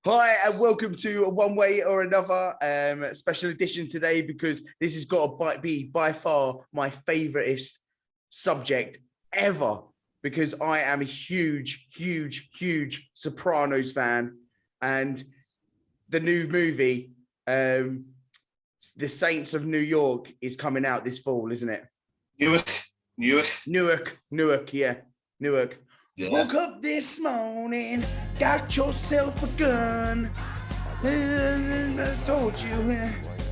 Hi, and welcome to One Way or Another special edition today, because this has got to be by far my favouriteest subject ever, because I am a huge Sopranos fan, and the new movie, The Saints of New York, is coming out this fall, isn't it? Newark, yeah. Newark. Yeah. Woke up this morning, got yourself a gun. I told you,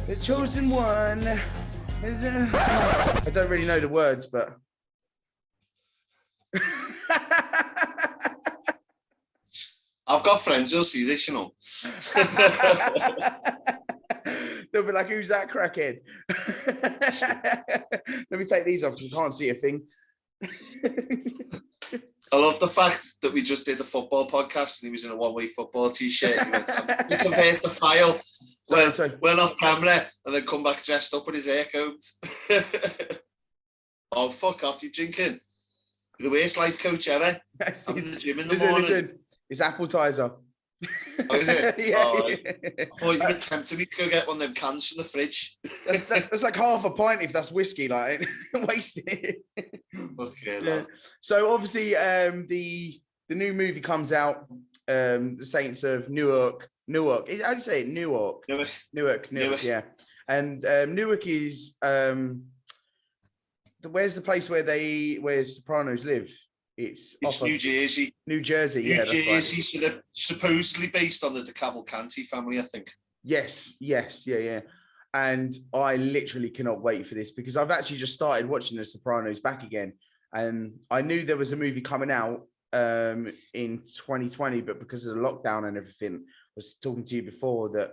the chosen one. I don't really know the words, but. I've got friends who'll see this, you know. They'll be like, who's that crackhead? Let me take these off because I can't see a thing. I love the fact that we just did a football podcast and he was in a oneWAYfootball t-shirt. He went, you convert the file, went off camera and then come back dressed up with his hair coat. Oh, fuck off, you're drinking. You're the worst life coach ever. I'm in the gym in the morning. Listen, it's appetizer. Oh, is it? Yeah. Oh, I thought you were tempting me to go get one of them cans from the fridge. That's like half a pint if that's whiskey, like wasting it. Okay. Yeah. So obviously, the new movie comes out, The Saints of Newark. How do you say it? Newark. Yeah. And Newark is where's the place where Sopranos live? It's New Jersey. New Jersey, yeah. New Jersey, so they're supposedly based on the Cavalcanti family, I think. Yes, yeah. And I literally cannot wait for this, because I've actually just started watching The Sopranos back again. And I knew there was a movie coming out in 2020, but because of the lockdown and everything, I was talking to you before that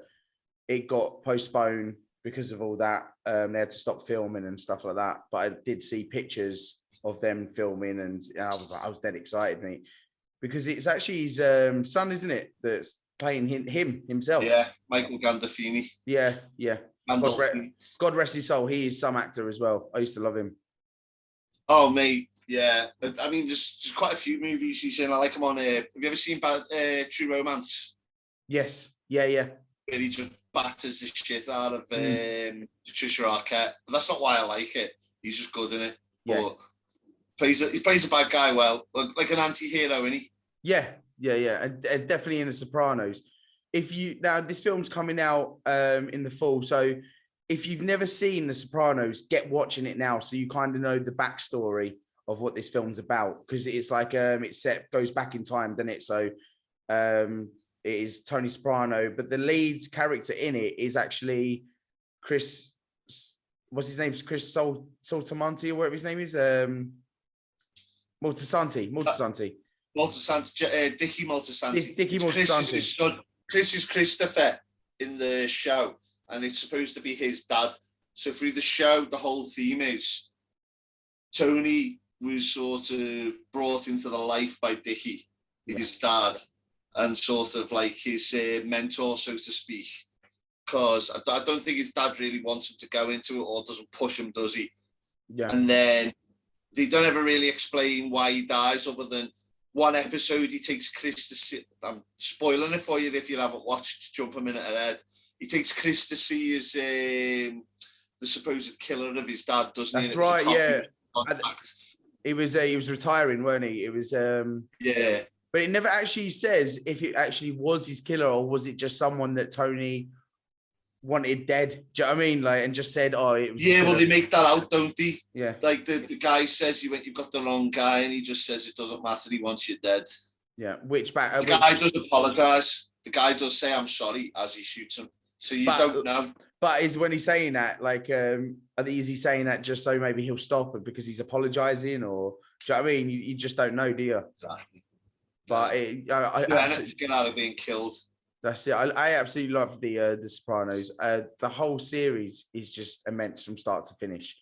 it got postponed because of all that. They had to stop filming and stuff like that. But I did see pictures of them filming, and I was dead excited, mate, because it's actually his son, isn't it, that's playing him himself? Yeah, Michael Gandolfini. Yeah. God rest his soul. He is some actor as well. I used to love him. Oh, mate, yeah. I mean, there's quite a few movies he's in. I like him on. Have you ever seen True Romance? Yes. Yeah. Where he just batters the shit out of Patricia Arquette. But that's not why I like it. He's just good in it. Yeah. But he plays a bad guy well, like an anti-hero, isn't he? Yeah, and definitely in The Sopranos. Now this film's coming out in the fall, so if you've never seen The Sopranos, get watching it now, so you kind of know the backstory of what this film's about, because it's like goes back in time, doesn't it? So it is Tony Soprano, but the lead character in it is actually Chris. What's his name? Chris Saltamonte, or whatever his name is. Moltisanti. Dickie Moltisanti. Dickie Moltisanti. Chris is Christopher in the show, and it's supposed to be his dad. So through the show, the whole theme is Tony was sort of brought into the life by Dickie, his dad, and sort of like his mentor, so to speak. Because I don't think his dad really wants him to go into it, or doesn't push him, does he? Yeah. And then they don't ever really explain why he dies, other than one episode he takes Chris to see. I'm spoiling it for you if you haven't watched, jump a minute ahead. He takes Chris to see his the supposed killer of his dad, doesn't he? That's right, yeah. He was retiring, weren't he? It was yeah. But it never actually says if it actually was his killer, or was it just someone that Tony wanted dead. Do you know what I mean? Like, and just said, oh, it was. Yeah, well, they make that out, don't they? Yeah. Like the guy says, you've got the wrong guy, and he just says it doesn't matter. He wants you dead. Yeah. The guy does apologise. The guy does say, "I'm sorry," as he shoots him. So you don't know. But is when he's saying that, like, is he saying that just so maybe he'll stop it because he's apologising, or do you know what I mean? You just don't know, do you? Exactly. But to get out of being killed. That's it. I absolutely love the Sopranos. The whole series is just immense from start to finish.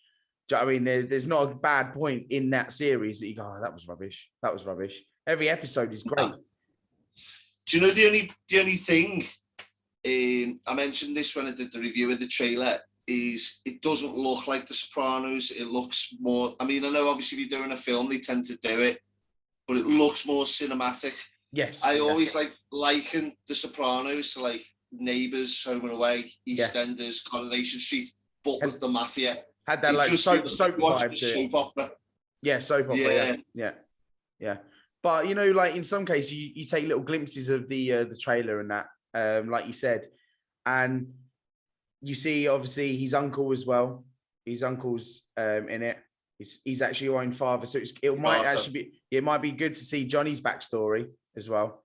Do you know what I mean? There's not a bad point in that series that you go, oh, that was rubbish. That was rubbish. Every episode is great. Do you know the only thing? I mentioned this when I did the review of the trailer. Is it doesn't look like The Sopranos. It looks more. I mean, I know obviously if you're doing a film, they tend to do it, but it looks more cinematic. Yes. I always liken The Sopranos to like Neighbours, Home and Away, EastEnders, Coronation Street, but with the mafia. Had that it like just soap vibe to it. Soap opera. Yeah, soap opera. Yeah. But you know, like in some cases, you take little glimpses of the trailer and that, like you said, and you see obviously his uncle as well. His uncle's in it. He's actually your own father, so it might be good to see Johnny's backstory as well,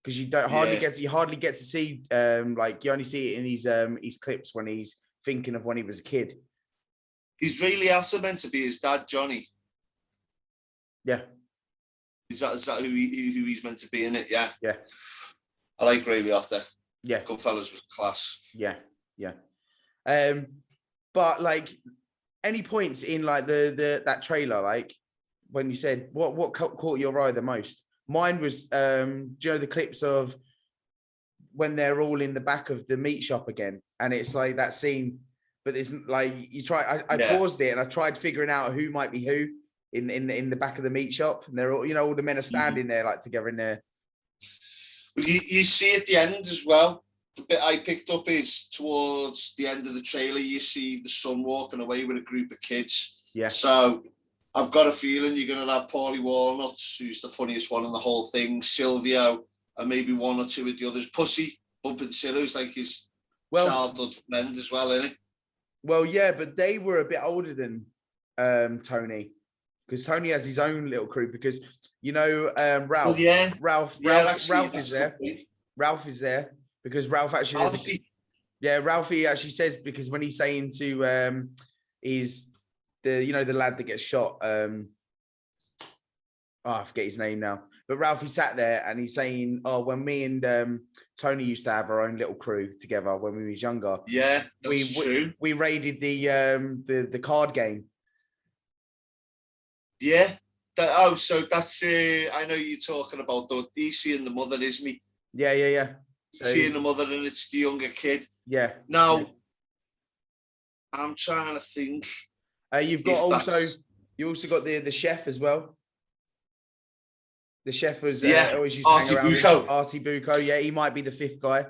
because you hardly get to see like you only see it in his clips when he's thinking of when he was a kid. Is Ray Liotta meant to be his dad, Johnny? Yeah. Is that who he's meant to be in it? Yeah. Yeah. I like Ray Liotta. Yeah. Goodfellas was class. Yeah. But like any points in like that trailer, like when you said what caught your eye the most? Mine was do you know the clips of when they're all in the back of the meat shop again, and it's like that scene, but it's like I paused it and I tried figuring out who might be who in the back of the meat shop, and they're all, you know, all the men are standing there like together in there. You see at the end as well. The bit I picked up is towards the end of the trailer, you see the son walking away with a group of kids. Yeah. So I've got a feeling you're going to have Paulie Walnut, who's the funniest one in the whole thing, Silvio, and maybe one or two of the others. Pussy, Bumpin' Sillo's like his childhood friend as well, isn't he? Well, yeah, but they were a bit older than Tony, because Tony has his own little crew. Because you know Ralph, Ralph is there. Ralph is there because Ralph actually. Ralphie actually says, because when he's saying to he's the lad that gets shot. I forget his name now. But Ralphie sat there and he's saying, "Oh, when me and Tony used to have our own little crew together when we was younger. Yeah, that's true. We raided the card game." Yeah. So that's I know you're talking about he's seeing the mother, isn't he? Yeah. So, seeing the mother and it's the younger kid. Yeah. Now, I'm trying to think. You also got the chef as well. The chef was always used to hang around. Artie Bucco, yeah, he might be the fifth guy.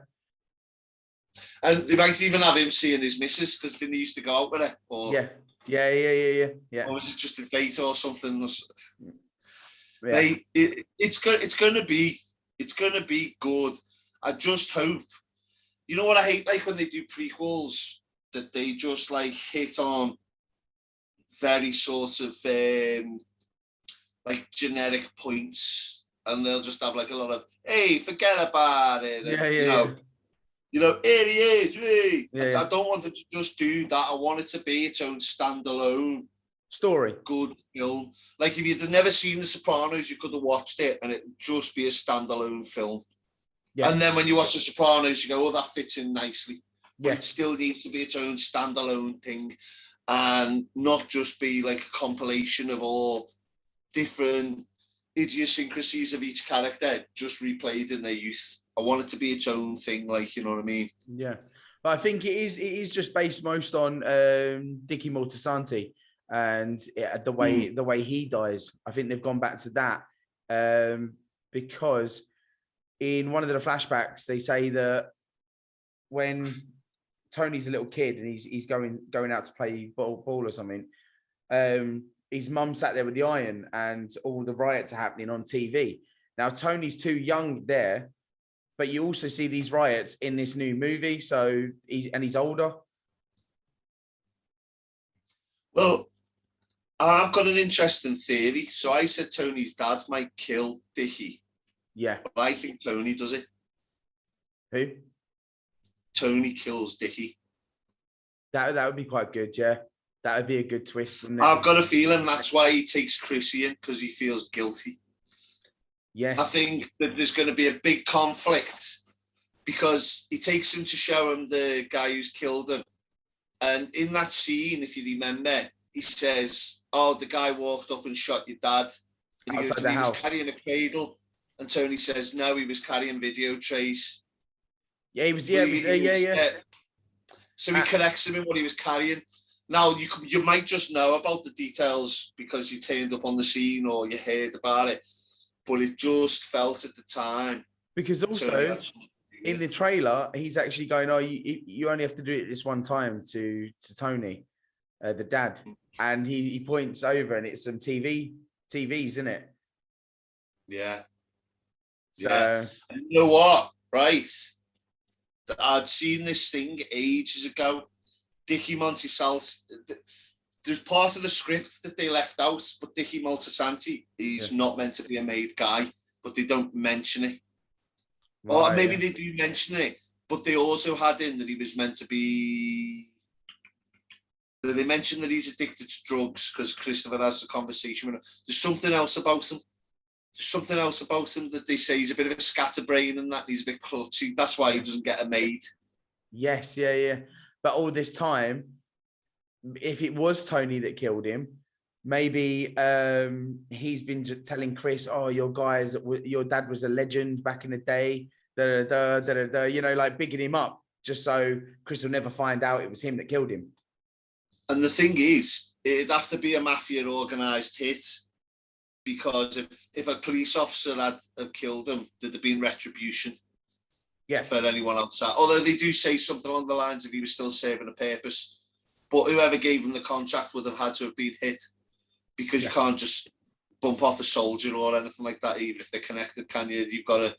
And they might even have him seeing his missus, because didn't he used to go out with her? Or, yeah. Or was it just a date or something? Yeah. It's gonna be good. I just hope. You know what I hate, like when they do prequels, that they just like hit on very sort of like generic points, and they'll just have like a lot of, hey, forget about it. And, you know, here he is. Hey. I don't want them to just do that. I want it to be its own standalone story. Good film. Like if you'd never seen The Sopranos, you could have watched it and it'd just be a standalone film. Yeah. And then when you watch The Sopranos, you go, oh, that fits in nicely. But it still needs to be its own standalone thing and not just be like a compilation of all different idiosyncrasies of each character just replayed in their youth. I want it to be its own thing, like, you know what I mean? Yeah. But I think it is just based most on Dickie Moltisanti and the way he dies. I think they've gone back to that because in one of the flashbacks they say that when Tony's a little kid and he's going out to play ball or something, his mum sat there with the iron and all the riots are happening on TV. Now Tony's too young there, but you also see these riots in this new movie. So he's older. Well, I've got an interesting theory. So I said Tony's dad might kill Dickie. Yeah. But I think Tony does it. Who? Tony kills Dickie. That would be quite good, yeah. That would be a good twist. I've got a feeling that's why he takes Chrissy in, because he feels guilty. Yes. I think that there's going to be a big conflict because he takes him to show him the guy who's killed him. And in that scene, if you remember, he says, oh, the guy walked up and shot your dad. And he goes, he was carrying a cradle. And Tony says, no, he was carrying video trays. Yeah, he was. So he corrects him in what he was carrying. Now, you might just know about the details because you turned up on the scene or you heard about it. but it just felt at the time. Because also in the trailer, he's actually going, "Oh, you only have to do it this one time," to Tony, the dad, and he points over, and it's some TVs, isn't it? Yeah. So, yeah. And you know what? Right. I'd seen this thing ages ago. Dickie Monticelli. There's part of the script that they left out, but Dickie Moltisanti, he's not meant to be a made guy, but they don't mention it. Right, or maybe they do mention it, but they also had in that he was meant to be. They mentioned that he's addicted to drugs because Christopher has a conversation with him. There's something else about him. There's something else about him that they say he's a bit of a scatterbrain and that he's a bit clutchy. That's why he doesn't get a maid. Yes, yeah. But all this time, if it was Tony that killed him, maybe he's been telling Chris, "Oh, your dad was a legend back in the day." You know, like bigging him up, just so Chris will never find out it was him that killed him. And the thing is, it'd have to be a mafia organised hit, because if a police officer had killed him, there'd have been retribution. Yeah. For anyone outside. Although they do say something along the lines of he was still serving a purpose. But whoever gave him the contract would have had to have been hit, because you can't just bump off a soldier or anything like that, even if they're connected, can you? You've got to,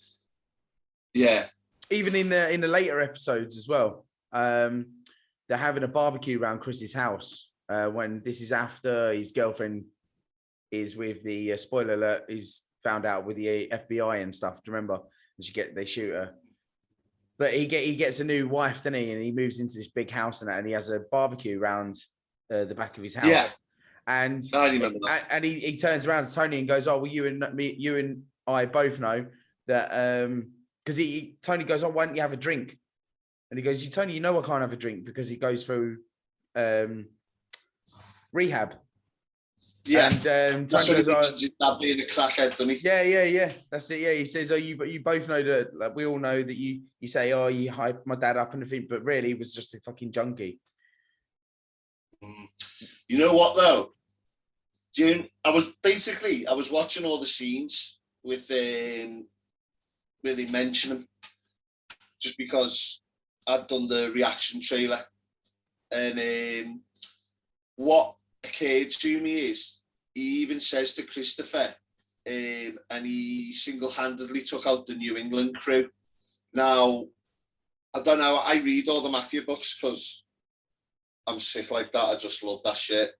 Even in the later episodes as well, they're having a barbecue around Chris's house when this is after his girlfriend is with the spoiler alert, he's found out with the FBI and stuff. Do you remember? They shoot her. But he gets a new wife, doesn't he? And he moves into this big house and he has a barbecue around the back of his house. Yeah. And I remember that. And he turns around to Tony and goes, "Oh, well, you and I both know that," because Tony goes, "Oh, why don't you have a drink?" And he goes, "Tony, you know I can't have a drink because he goes through rehab." Yeah, and Tony goes, "That being a crackhead, doesn't he?" Yeah. That's it. Yeah, he says, "Oh, you both know that. Like, we all know that you say, oh, you hype my dad up and everything, but really, he was just a fucking junkie." You know what though, June? I was watching all the scenes with where they mention him, just because I'd done the reaction trailer, and what occurred to me is he even says to Christopher, and he single-handedly took out the New England crew. Now, I don't know, I read all the mafia books because I'm sick like that. I just love that shit.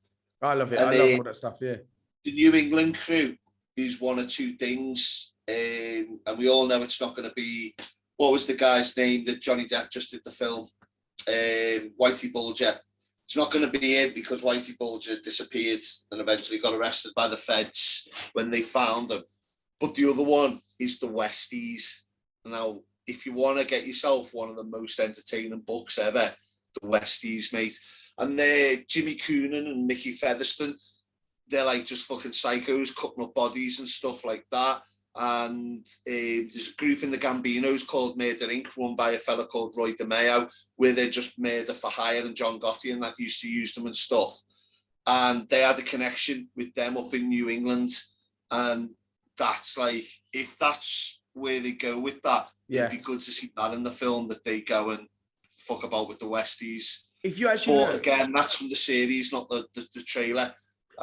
I love it. I love all that stuff, yeah. The New England crew is one or two things, and we all know it's not going to be, what was the guy's name that Johnny Depp just did the film? Whitey Bulger. It's not going to be him, because Whitey Bulger disappeared and eventually got arrested by the feds when they found him. But the other one is the Westies. Now, if you want to get yourself one of the most entertaining books ever, the Westies, mate. And they're Jimmy Coonan and Mickey Featherston. They're like just fucking psychos cutting up bodies and stuff like that. And there's a group in the Gambinos called Murder Inc., run by a fella called Roy DeMeo, where they're just murder for hire, and John Gotti and that used to use them and stuff. And they had a connection with them up in New England. And that's like, if that's where they go with that, it'd be good to see that in the film, that they go and fuck about with the Westies. If you actually again, that's from the series, not the trailer.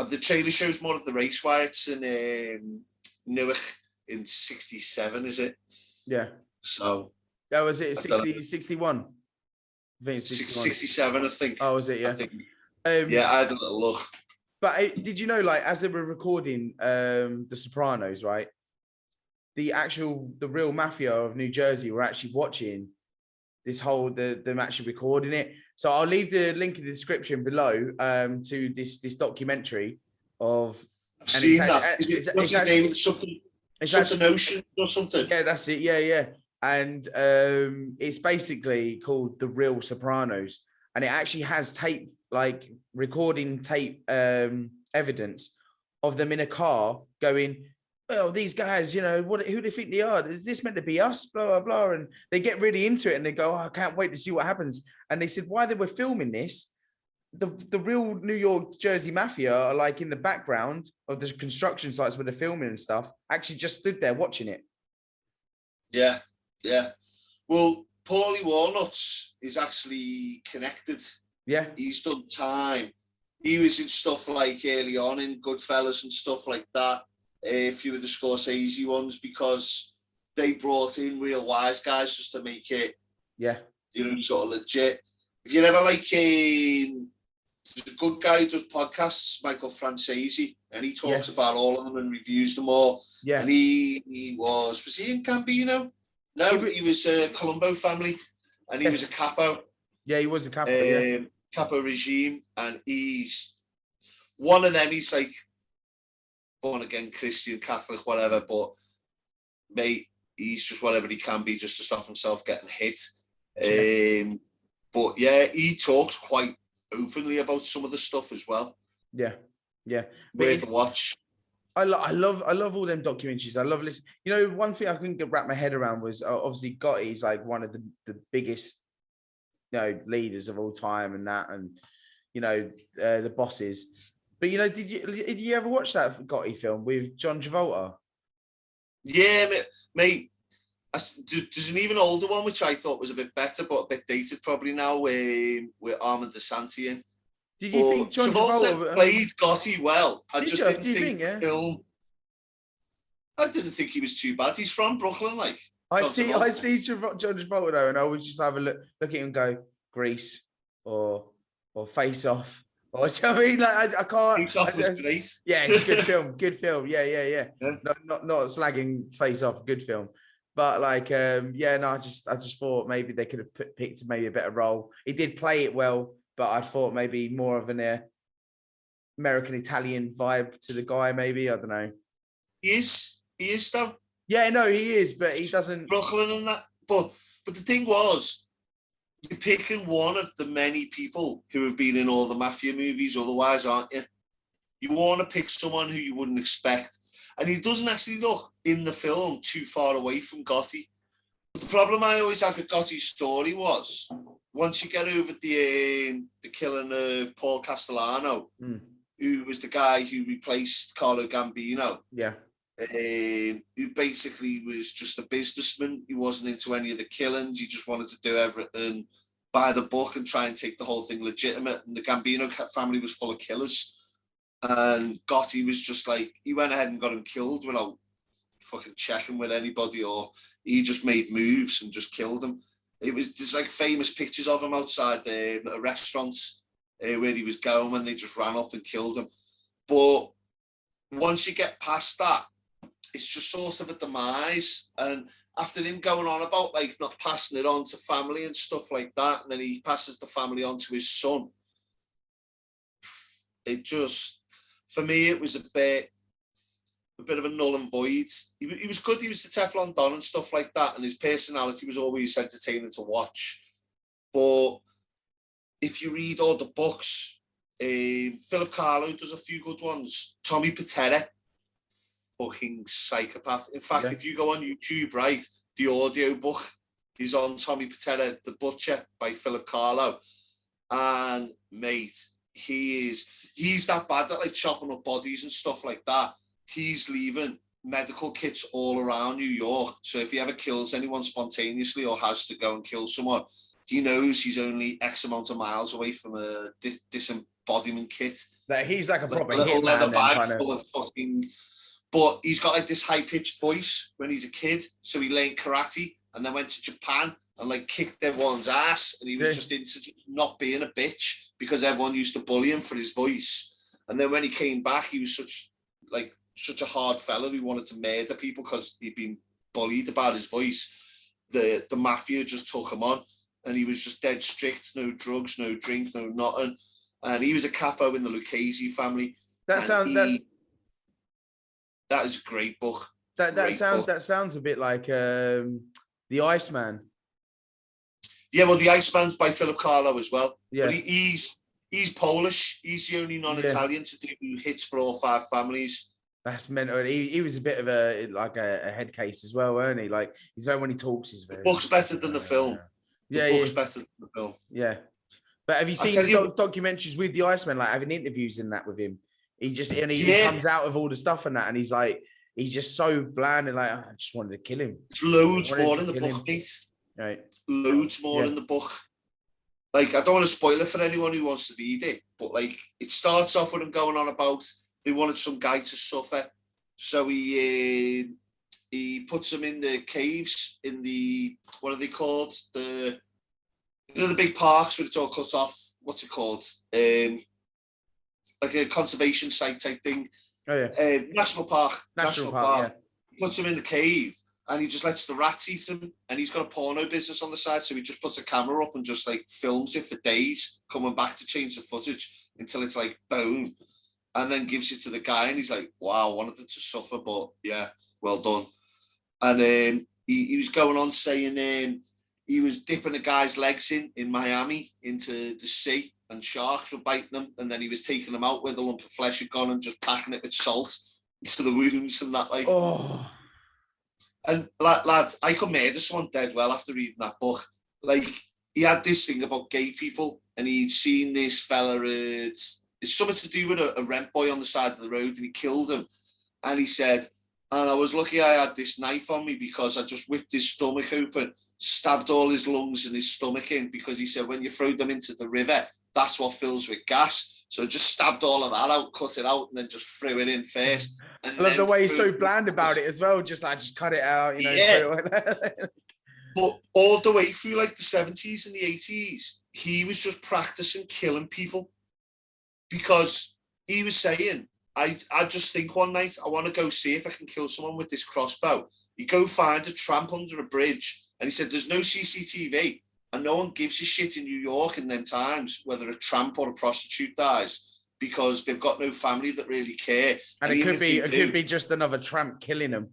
The trailer shows more of the race riots in Newark in 67, is it? Yeah. So. That was it, 61? I think it's 67, I think. Oh, was it? Yeah. I think, I had a little look. But did you know, like, as they were recording The Sopranos, right? The real mafia of New Jersey were actually watching this whole, them actually recording it. So I'll leave the link in the description below to this documentary of. I've seen that. What's his name? Something Ocean or something. Yeah, that's it. Yeah. And it's basically called The Real Sopranos, and it actually has tape, like recording tape evidence of them in a car going, "Well, these guys, you know, who do they think they are? Is this meant to be us? Blah, blah, blah." And they get really into it and they go, "Oh, I can't wait to see what happens." And they said, while they were filming this, the real New York, Jersey mafia are like in the background of the construction sites where they're filming and stuff. Actually, just stood there watching it. Yeah, yeah. Well, Paulie Walnuts is actually connected. Yeah, he's done time. He was in stuff like early on in Goodfellas and stuff like that. A few of the Scorsese ones, because they brought in real wise guys just to make it, yeah, sort of legit. If you ever like, there's a good guy who does podcasts, Michael Francesi, and he talks about all of them and reviews them all. Yeah, and he was he in Gambino? No, he was a Colombo family, and he was a capo. Yeah, he was a capo. Capo regime, and he's one of them. He's like born again Christian, Catholic, whatever, but mate, he's just whatever he can be just to stop himself getting hit. But yeah, he talks quite openly about some of the stuff as well. Yeah. Worth a watch. I love all them documentaries. I love listening. One thing I couldn't wrap my head around was obviously Gotti's like one of the biggest, leaders of all time, and that, and the bosses. But did you ever watch that Gotti film with John Travolta? Yeah, mate. There's an even older one which I thought was a bit better, but a bit dated probably now, with Armand DeSanti in. Did you think John Travolta played Gotti well? I just didn't think yeah? I didn't think he was too bad. He's from Brooklyn, like. I see John Travolta though, and I always just have a look at him and go, Grease or Face Off. Or I mean, like I can't. Face Off was great. Yeah, it's a good film. Yeah. Not slagging Face Off, good film. But like, I just thought maybe they could have picked maybe a better role. He did play it well, but I thought maybe more of an American Italian vibe to the guy. Maybe, I don't know. He is though. Yeah, no, he is, but he doesn't. Brooklyn and that. But the thing was, you're picking one of the many people who have been in all the mafia movies otherwise, aren't you? You want to pick someone who you wouldn't expect. And he doesn't actually look in the film too far away from Gotti. The problem I always had with Gotti's story was, once you get over the killing of Paul Castellano, who was the guy who replaced Carlo Gambino, who basically was just a businessman. He wasn't into any of the killings. He just wanted to do everything by the book and try and take the whole thing legitimate. And the Gambino family was full of killers. And Gotti was just like, he went ahead and got him killed without fucking checking with anybody, or he just made moves and just killed him. There's like famous pictures of him outside a restaurant where he was going when they just ran up and killed him. But once you get past that, it's just sort of a demise. And after him going on about like not passing it on to family and stuff like that, and then he passes the family on to his son, it just, for me, it was a bit of a null and void. He was good. He was the Teflon Don and stuff like that, and his personality was always entertaining to watch. But if you read all the books, Philip Carlo does a few good ones. Tommy Patera, fucking psychopath. In fact, if you go on YouTube, right, the audio book is on Tommy Patera, The Butcher by Philip Carlo. And mate, he's that bad at like chopping up bodies and stuff like that. He's leaving medical kits all around New York. So if he ever kills anyone spontaneously or has to go and kill someone, he knows he's only X amount of miles away from a disembodiment kit. Like, he's like a proper little hitman. Leather bag full of fucking. But he's got like this high-pitched voice when he's a kid. So he learned karate and then went to Japan and like kicked everyone's ass. And he was just into not being a bitch because everyone used to bully him for his voice. And then when he came back, he was such a hard fella who wanted to murder people because he'd been bullied about his voice. The mafia just took him on, and he was just dead strict, no drugs, no drink, no nothing. And he was a capo in the Lucchese family. That is a great book. That sounds a bit like The Iceman. Yeah, well, The Iceman's by Philip Carlo as well. Yeah. But he's Polish. He's the only non-Italian to do hits for all 5 families. That's mental. He was a bit of a head case as well, weren't he? Like, he's very, when he talks, he's very. The book's better than the film. Yeah, the book's better than the film. Yeah. But have you seen the documentaries with the Iceman, like having interviews in that with him? He comes out of all the stuff and that, and he's just so bland and like, I just wanted to kill him. There's loads more in the book, mate. Right. Loads more in the book. Like, I don't want to spoil it for anyone who wants to read it, but like, it starts off with him going on about they wanted some guy to suffer, so he puts him in the caves in the, what are they called? The big parks where it's all cut off. What's it called? Like a conservation site type thing. Oh yeah. National park. Yeah. Puts him in the cave and he just lets the rats eat him. And he's got a porno business on the side, so he just puts a camera up and just like films it for days, coming back to change the footage until it's like boom, and then gives it to the guy. And he's like, "Wow, I wanted him to suffer, but yeah, well done." And he was going on saying he was dipping a guy's legs in Miami into the sea, and sharks were biting him, and then he was taking them out where the lump of flesh had gone and just packing it with salt into the wounds and that, like. Oh. And lad, I could murder someone dead well after reading that book. Like, he had this thing about gay people, and he'd seen this fella, it's something to do with a rent boy on the side of the road, and he killed him. And he said, and I was lucky I had this knife on me because I just whipped his stomach open, stabbed all his lungs and his stomach in, because he said when you throw them into the river, that's what fills with gas. So I just stabbed all of that out, cut it out, and then just threw it in first. And I love the way he's so bland about it as well. Just cut it out, you know. Yeah. But all the way through like the 70s and the 80s, he was just practicing killing people, because he was saying, I just think one night I want to go see if I can kill someone with this crossbow. You go find a tramp under a bridge, and he said there's no CCTV and no one gives a shit in New York in them times whether a tramp or a prostitute dies, because they've got no family that really care. And it could be just another tramp killing them.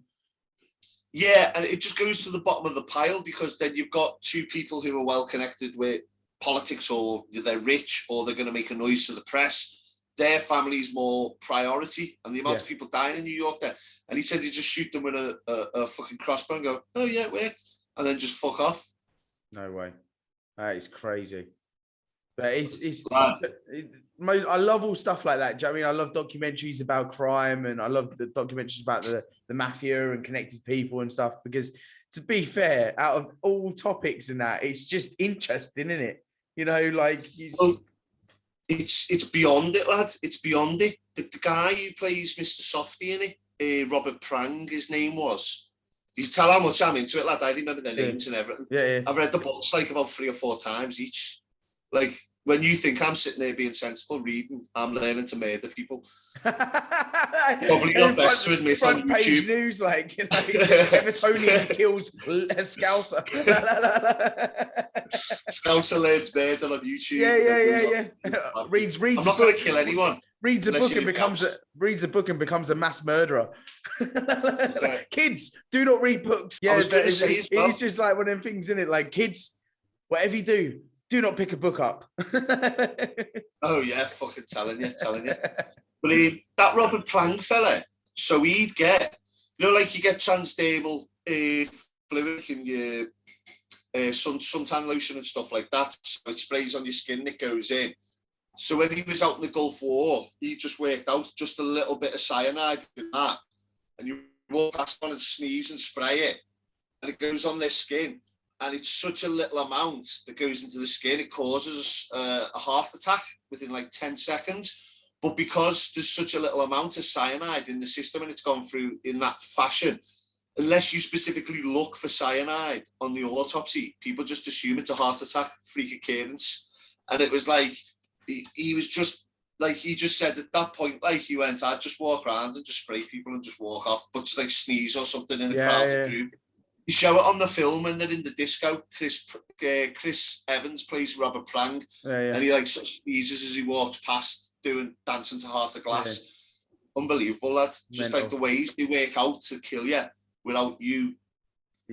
Yeah, and it just goes to the bottom of the pile, because then you've got two people who are well connected with politics, or they're rich, or they're going to make a noise to the press. Their family's more priority, and the amount of people dying in New York there. And he said he just shoot them with a fucking crossbow and go, "Oh yeah, it worked," and then just fuck off. No way. That is crazy. But I love all stuff like that. Do you know what I mean? I love documentaries about crime, and I love the documentaries about the mafia and connected people and stuff, because to be fair, out of all topics in that, it's just interesting, isn't it? You know, like it's beyond it, lads. It's beyond it. The guy who plays Mr. Softy in it, Robert Prang, his name was. You tell how much I'm into it, lad. I remember their names and everything. Yeah. I've read the books like about 3 or 4 times each. Like, when you think I'm sitting there being sensible reading, I'm learning to murder people. Probably not best to admit on page YouTube. News, like, you know, Evertonian kills a Scouser. Scouser learns murder on YouTube. Yeah. Reads. I'm not going to kill anyone. Reads a book and becomes a mass murderer. Kids, do not read books. Yeah, it's just like one of them things, in it. Like, kids, whatever you do not pick a book up. Oh yeah, fucking telling you. But that Robert Prang fella, so he'd get, you know, like you get transdermal fluid in your suntan lotion and stuff like that. So it sprays on your skin and it goes in. So when he was out in the Gulf War, he just worked out just a little bit of cyanide in that, and you walk past one and sneeze and spray it, and it goes on their skin. And it's such a little amount that goes into the skin, it causes a heart attack within like 10 seconds. But because there's such a little amount of cyanide in the system and it's gone through in that fashion, unless you specifically look for cyanide on the autopsy, people just assume it's a heart attack, freak occurrence. And it was like, he was just, like, he just said at that point, like, he went, I'd just walk around and just spray people and just walk off, but just like sneeze or something in a crowded room. You show it on the film when they're in the disco. Chris Evans plays Robert Prang, and he like sort of sneezes as he walks past, dancing to Heart of Glass. Unbelievable, lads. Just like the ways they work out to kill you without you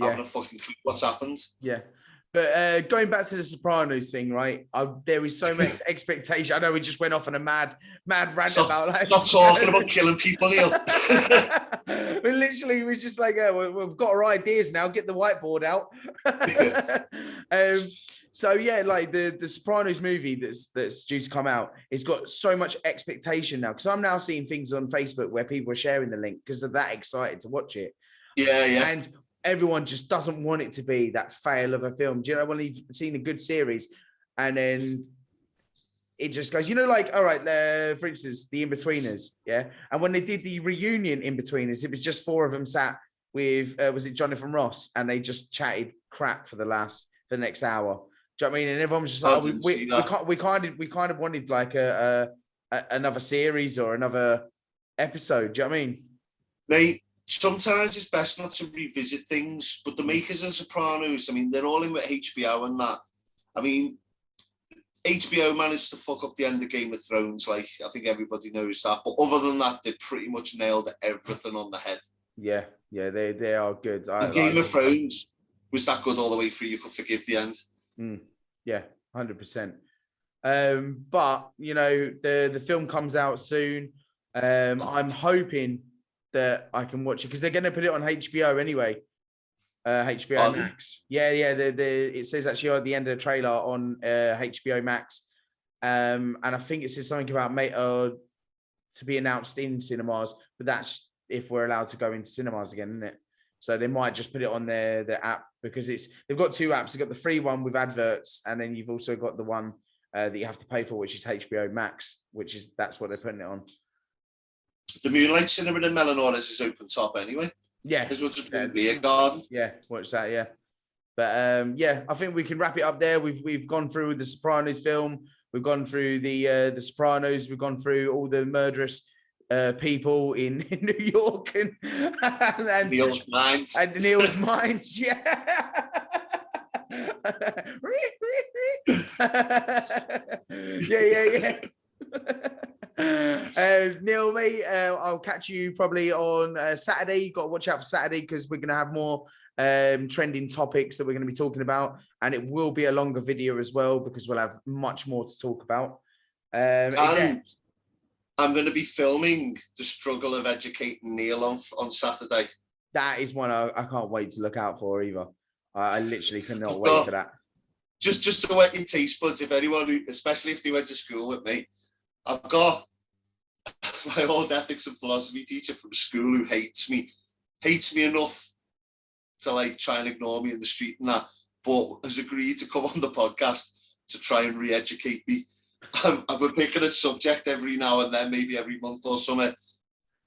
having a fucking clue what's happened. Yeah. But going back to the Sopranos thing, right? There was so much expectation. I know we just went off on a mad rant about like. Stop talking about killing people, Neil. We literally was just like, we've got our ideas now. Get the whiteboard out. So yeah, like the Sopranos movie that's due to come out, it's got so much expectation now because I'm now seeing things on Facebook where people are sharing the link because they're that excited to watch it. Yeah, yeah. And everyone just doesn't want it to be that fail of a film. Do you know when you've seen a good series and then it just goes, like, all right, for instance, the In-Betweeners, yeah? And when they did the reunion In-Betweeners, it was just 4 of them sat with, was it Jonathan Ross? And they just chatted crap for the next hour. Do you know what I mean? And everyone was just like, we kind of wanted like another series or another episode. Do you know what I mean? Mate, sometimes it's best not to revisit things, but the makers of Sopranos, I mean, they're all in with HBO and that. I mean, HBO managed to fuck up the end of Game of Thrones, like I think everybody knows that. But other than that, they pretty much nailed everything on the head. Yeah, they are good. Game of Thrones was that good all the way through. You could forgive the end. Yeah, 100%. But the film comes out soon. I'm hoping that I can watch it because they're going to put it on HBO anyway. HBO Max. Yeah. It says actually at the end of the trailer on HBO Max, and I think it says something about to be announced in cinemas, but that's if we're allowed to go into cinemas again, isn't it? So they might just put it on their app because they've got 2 apps. They've got the free one with adverts, and then you've also got the one that you have to pay for, which is HBO Max, that's what they're putting it on. The Moonlight Cinema in Melanoris is open top anyway. Yeah. This was just beer garden. Yeah, watch that, yeah. But yeah, I think we can wrap it up there. We've gone through the Sopranos film. We've gone through the Sopranos. We've gone through all the murderous people in New York and Neil's mind. And Neil's mind, yeah. yeah. Neil, mate, I'll catch you probably on Saturday. You've got to watch out for Saturday because we're going to have more trending topics that we're going to be talking about, and it will be a longer video as well because we'll have much more to talk about. And I'm going to be filming the struggle of educating Neil on Saturday. That is one I can't wait to look out for either. I literally cannot wait for that. Just to wet your taste buds, if anyone, especially if they went to school with me, I've got my old ethics and philosophy teacher from school who hates me enough to like try and ignore me in the street and that, but has agreed to come on the podcast to try and re-educate me. I've been picking a subject every now and then, maybe every month or something.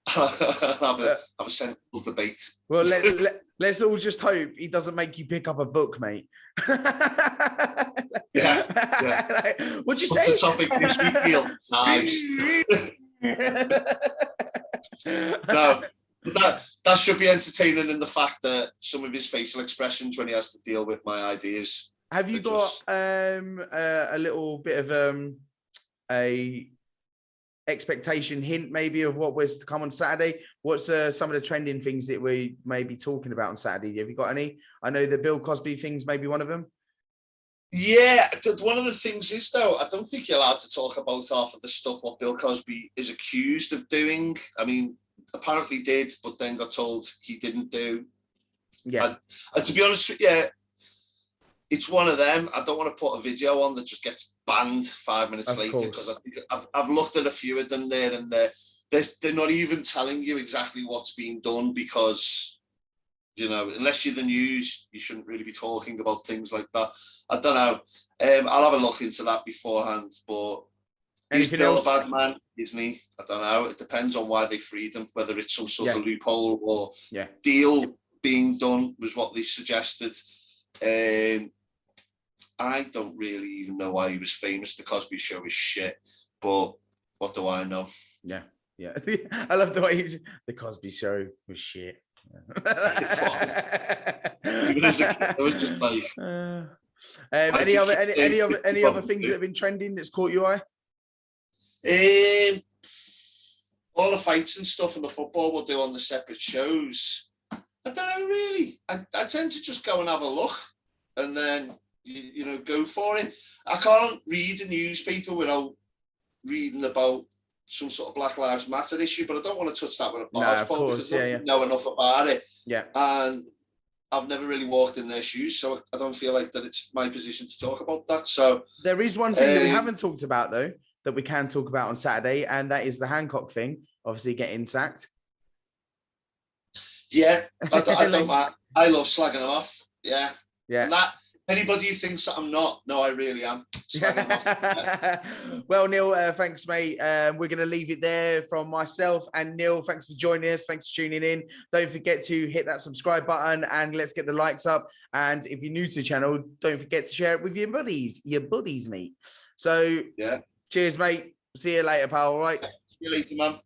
have a sensible debate. Well, let's all just hope he doesn't make you pick up a book, mate. Yeah. Like, what'd you What's say? the topic this week, Neil? Nice. No, that should be entertaining in the fact that some of his facial expressions when he has to deal with my ideas. Have you got a little bit of a expectation hint maybe of what was to come on Saturday? What's some of the trending things that we may be talking about on Saturday? Have you got any? I know the Bill Cosby thing's maybe one of them. Yeah, one of the things is though, I don't think you're allowed to talk about half of the stuff what Bill Cosby is accused of doing. I mean, apparently did, but then got told he didn't do. Yeah. And to be honest with you, it's one of them. I don't want to put a video on that just gets banned 5 minutes later because I think I've looked at a few of them there and they're not even telling you exactly what's being done because, unless you're the news, you shouldn't really be talking about things like that. I don't know. I'll have a look into that beforehand, but he's Bill a bad man, isn't he? I don't know. It depends on why they freed him, whether it's some sort of loophole or deal being done was what they suggested. I don't really even know why he was famous. The Cosby Show is shit, but what do I know? Yeah. I love the way the Cosby Show was shit. It was just like. Any other things that have been trending that's caught your eye? All the fights and stuff in the football we'll do on the separate shows. I don't know really. I tend to just go and have a look, and then go for it. I can't read a newspaper without reading about some sort of Black Lives Matter issue, but I don't want to touch that with a barge pole because I don't know enough about it. Yeah. And I've never really walked in their shoes, so I don't feel like that it's my position to talk about that. So there is one thing that we haven't talked about, though, that we can talk about on Saturday, and that is the Hancock thing, obviously getting sacked. Yeah, I don't mind. I love slagging them off. Yeah. Yeah. And that, anybody who thinks that I'm not, no, I really am. Slagging them off. Yeah. Well, Neil, thanks, mate. We're going to leave it there from myself and Neil. Thanks for joining us. Thanks for tuning in. Don't forget to hit that subscribe button and let's get the likes up. And if you're new to the channel, don't forget to share it with your buddies, mate. So, yeah. Cheers, mate. See you later, pal. All right. See you later, man.